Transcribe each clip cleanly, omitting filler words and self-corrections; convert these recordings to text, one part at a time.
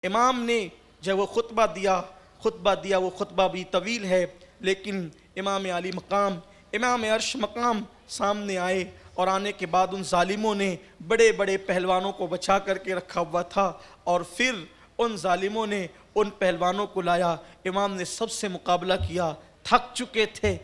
امام نے جب وہ خطبہ دیا وہ خطبہ بھی طویل ہے، لیکن امام علی مقام، امام عرش مقام سامنے آئے، اور آنے کے بعد ان ظالموں نے بڑے بڑے پہلوانوں کو بچا کر کے رکھا ہوا تھا، اور پھر ان ظالموں نے ان پہلوانوں کو لایا، امام نے سب سے مقابلہ کیا، تھک چکے تھے،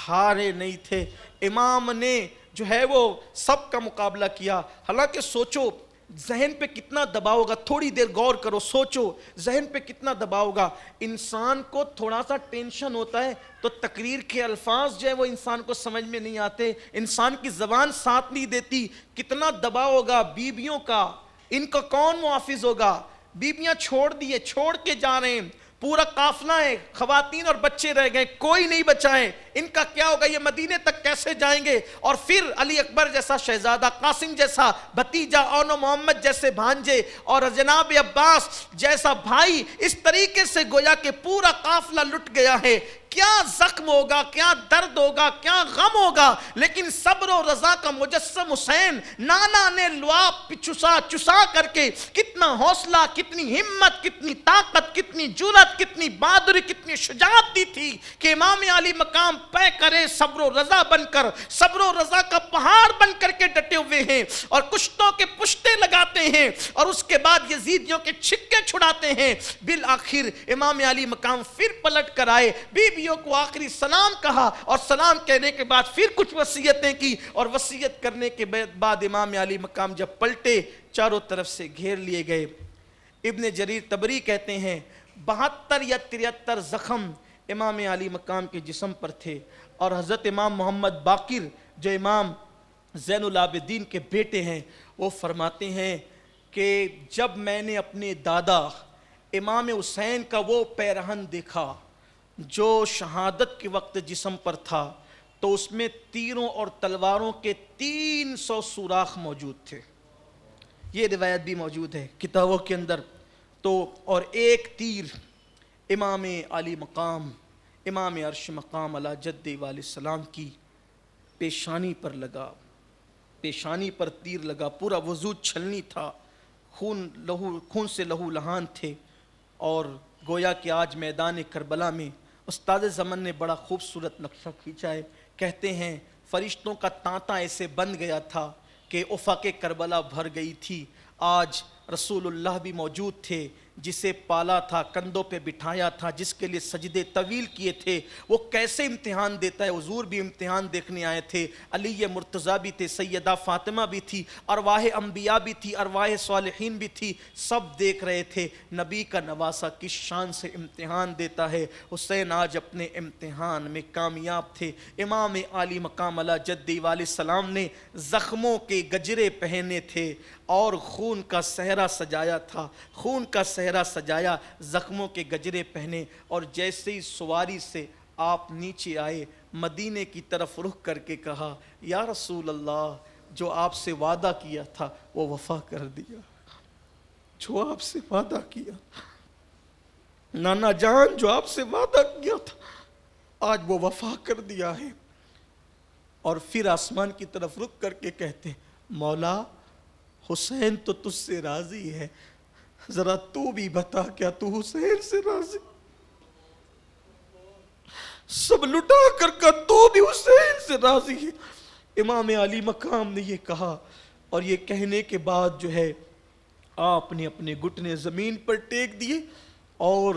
ہارے نہیں تھے، امام نے جو ہے وہ سب کا مقابلہ کیا۔ حالانکہ سوچو ذہن پہ کتنا دباؤ ہوگا، تھوڑی دیر غور کرو، سوچو ذہن پہ کتنا دباؤ ہوگا۔ انسان کو تھوڑا سا ٹینشن ہوتا ہے تو تقریر کے الفاظ جو ہے وہ انسان کو سمجھ میں نہیں آتے، انسان کی زبان ساتھ نہیں دیتی، کتنا دباؤ ہوگا بیویوں کا، ان کا کون محافظ ہوگا؟ بیویاں چھوڑ کے جا رہے ہیں، پورا قافلہ ہے، خواتین اور بچے رہ گئے، کوئی نہیں بچا ہے، ان کا کیا ہوگا؟ یہ مدینے تک کیسے جائیں گے؟ اور پھر علی اکبر جیسا شہزادہ، قاسم جیسا بھتیجا، اون و محمد جیسے بھانجے، اور جناب عباس جیسا بھائی، اس طریقے سے گویا کہ پورا قافلہ لٹ گیا ہے۔ کیا زخم ہوگا، کیا درد ہوگا، کیا غم ہوگا، لیکن صبر و رضا کا مجسم حسین، نانا نے لعاب چسا کر کے کتنا حوصلہ، کتنی ہمت، کتنی طاقت، کتنی جرأت، کتنی بہادری، کتنی شجاعت دی تھی کہ امام علی مقام پے کرے صبر و رضا بن کر، صبر و رضا کا پہاڑ بن کر کے ڈٹے ہوئے ہیں، اور کشتوں کے پشتے لگاتے ہیں، اور اس کے بعد یزیدیوں کے چھکے چھڑاتے ہیں۔ بالآخر امام علی مقام پھر پلٹ کر آئے، بیویوں کو آخری سلام کہا، اور سلام کہنے کے بعد پھر کچھ وصیتیں کی، اور وصیت کرنے کے بعد امام علی مقام جب پلٹے، چاروں طرف سے گھیر لیے گئے۔ ابن جریر طبری کہتے ہیں 72 یا 73 زخم امام علی مقام کے جسم پر تھے، اور حضرت امام محمد باقر جو امام زین العابدین کے بیٹے ہیں، وہ فرماتے ہیں کہ جب میں نے اپنے دادا امام حسین کا وہ پیرہن دیکھا جو شہادت کے وقت جسم پر تھا، تو اس میں تیروں اور تلواروں کے 300 سوراخ موجود تھے۔ یہ روایت بھی موجود ہے کتابوں کے اندر۔ تو اور ایک تیر امام علی مقام، امام عرش مقام علی جد علیہ السلام کی پیشانی پر لگا، پیشانی پر تیر لگا، پورا وضو چھلنی تھا، خون سے لہو لہان تھے، اور گویا کہ آج میدان کربلا میں استاد زمن نے بڑا خوبصورت نقشہ کھینچا ہے۔ کہتے ہیں فرشتوں کا تانتا ایسے بن گیا تھا کہ افق کربلا بھر گئی تھی۔ آج رسول اللہ بھی موجود تھے، جسے پالا تھا، کندھوں پہ بٹھایا تھا، جس کے لیے سجدے طویل کیے تھے، وہ کیسے امتحان دیتا ہے۔ حضور بھی امتحان دیکھنے آئے تھے، علی مرتضیٰ بھی تھے، سیدہ فاطمہ بھی تھی، ارواح انبیاء بھی تھی، ارواح صالحین بھی تھی، سب دیکھ رہے تھے نبی کا نواسہ کس شان سے امتحان دیتا ہے۔ حسین آج اپنے امتحان میں کامیاب تھے۔ امام علی مقام علی جد علیہ السلام نے زخموں کے گجرے پہنے تھے، اور خون کا صحرا سجایا تھا، خون کا صحرا سجایا، زخموں کے گجرے پہنے، اور جیسے ہی سواری سے آپ نیچے آئے، مدینے کی طرف رخ کر کے کہا یا رسول اللہ، جو آپ سے وعدہ کیا تھا وہ وفا کر دیا، جو آپ سے وعدہ کیا، نانا جان جو آپ سے وعدہ کیا تھا آج وہ وفا کر دیا ہے۔ اور پھر آسمان کی طرف رخ کر کے کہتے مولا حسین تو تجھ سے راضی ہے، ذرا تو بھی بتا کیا تو حسین سے راضی؟ سب لٹا کر کا تو بھی حسین سے راضی ہے۔ امام علی مقام نے یہ کہا، اور یہ کہنے کے بعد جو ہے آپ نے اپنے گھٹنے زمین پر ٹیک دیے، اور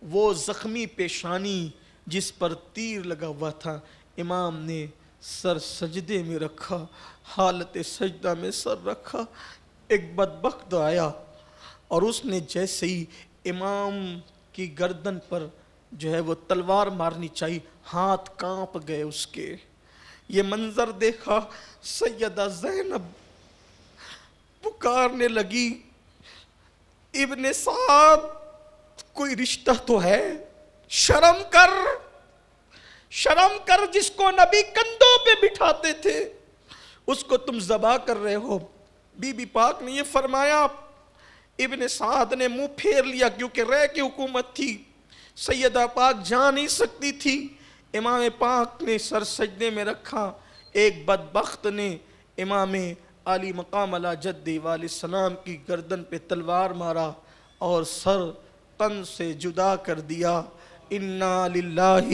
وہ زخمی پیشانی جس پر تیر لگا ہوا تھا، امام نے سر سجدے میں رکھا، حالت سجدہ میں سر رکھا۔ ایک بدبخت آیا، اور اس نے جیسے ہی امام کی گردن پر جو ہے وہ تلوار مارنی چاہیے، ہاتھ کانپ گئے اس کے۔ یہ منظر دیکھا، سیدہ زینب پکارنے لگی ابن سعد کوئی رشتہ تو ہے، شرم کر، شرم کر، جس کو نبی کندھوں پہ بٹھاتے تھے اس کو تم ذبح کر رہے ہو۔ بی بی پاک نے یہ فرمایا، ابن سعد نے منہ پھیر لیا، کیونکہ رہ کی حکومت تھی، سیدہ پاک جا نہیں سکتی تھی۔ امام پاک نے سر سجدے میں رکھا، ایک بدبخت نے امام علی مقام علی جد علیہ السلام کی گردن پہ تلوار مارا، اور سر تن سے جدا کر دیا۔ انا للہ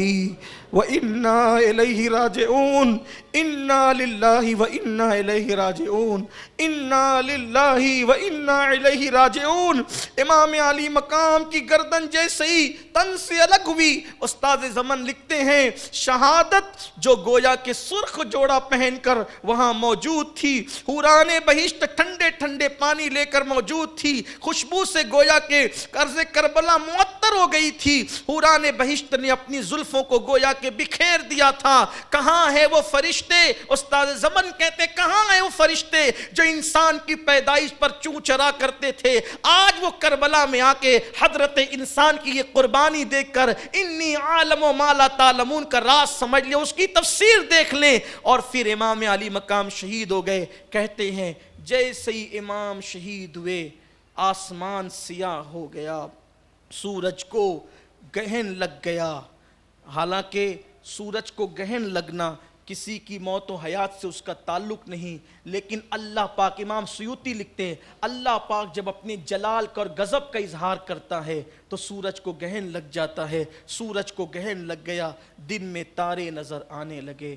و انا الیہ راجعون، انا للہ و انا الیہ راجعون، انا للہ و انا الیہ راجعون۔ امام علی مقام کی گردن جیسے ہی تن سے الگ ہوئی، استاد زمن لکھتے ہیں شہادت جو گویا کہ سرخ جوڑا پہن کر وہاں موجود تھی، حوران بہشت ٹھنڈے ٹھنڈے پانی لے کر موجود تھی، خوشبو سے گویا کہ عرض کربلا معطر ہو گئی تھی، حوران بہشت نے اپنی زلفوں کو گویا کہ بکھیر دیا تھا۔ کہاں ہے وہ فرشتے؟ استاد زمن کہتے کہاں ہے وہ فرشتے جو انسان کی پیدائش پر چوں چرا کرتے تھے؟ آج وہ کربلا میں آ کے حضرت انسان کی یہ قربانی دیکھ کر انی عالم و ما لا تعلمون کا راز سمجھ لیں، اس کی تفسیر دیکھ لیں، اور پھر امام علی مقام شہید ہو گئے۔ کہتے ہیں جیسے ہی امام شہید ہوئے آسمان سیاہ ہو گیا، سورج کو گہن لگ گیا۔ حالانکہ سورج کو گہن لگنا کسی کی موت و حیات سے اس کا تعلق نہیں، لیکن اللہ پاک، امام سیوطی لکھتے ہیں اللہ پاک جب اپنے جلال کا اور غضب کا اظہار کرتا ہے تو سورج کو گہن لگ جاتا ہے۔ سورج کو گہن لگ گیا، دن میں تارے نظر آنے لگے۔